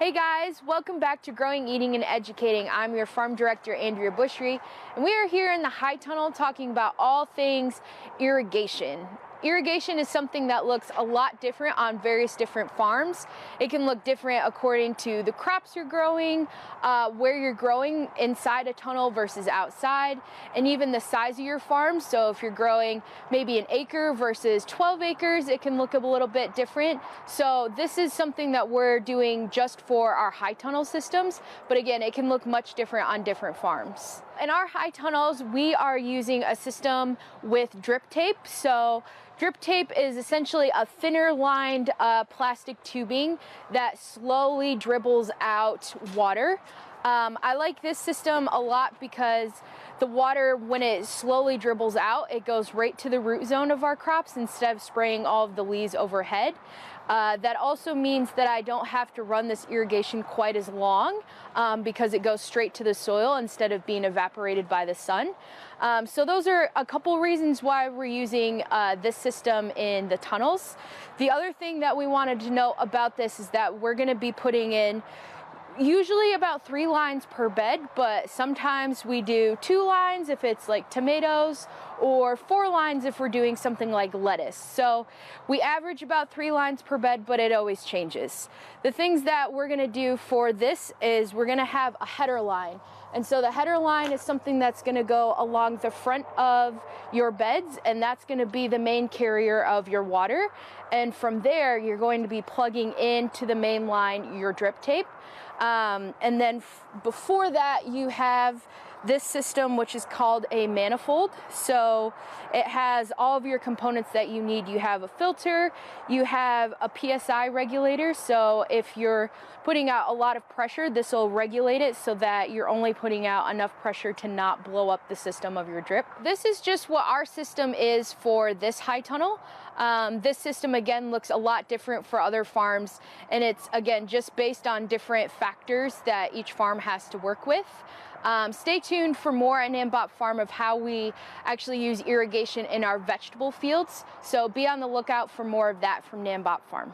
Hey guys, welcome back to Growing, Eating, and Educating. I'm your farm director, Andrea Bushre, and we are here in the high tunnel talking about all things irrigation. Irrigation is something that looks a lot different on various different farms. It can look different according to the crops you're growing, where you're growing inside a tunnel versus outside, and even the size of your farm. So if you're growing maybe an acre versus 12 acres, it can look a little bit different. So this is something that we're doing just for our high tunnel systems, but again, it can look much different on different farms. In our high tunnels, we are using a system with drip tape. So drip tape is essentially a thinner lined plastic tubing that slowly dribbles out water. I like this system a lot because the water, when it slowly dribbles out, it goes right to the root zone of our crops instead of spraying all of the leaves overhead. That also means that I don't have to run this irrigation quite as long because it goes straight to the soil instead of being evaporated by the sun. So those are a couple reasons why we're using this system in the tunnels. The other thing that we wanted to know about this is that we're going to be putting in usually about 3 lines per bed, but sometimes we do 2 lines if it's like tomatoes, or 4 lines if we're doing something like lettuce. So we average about 3 lines per bed, but it always changes. The things that we're gonna do for this is we're gonna have a header line. And so the header line is something that's gonna go along the front of your beds, and that's gonna be the main carrier of your water. And from there, you're going to be plugging into the main line your drip tape. And then before that, you have this system, which is called a manifold. So it has all of your components that you need. You have a filter, you have a PSI regulator. So if you're putting out a lot of pressure, this will regulate it so that you're only putting out enough pressure to not blow up the system of your drip. This is just what our system is for this high tunnel. This system again looks a lot different for other farms, and it's again just based on different factors that each farm has to work with. Stay tuned for more at NanBop Farm of how we actually use irrigation in our vegetable fields. So be on the lookout for more of that from NanBop Farm.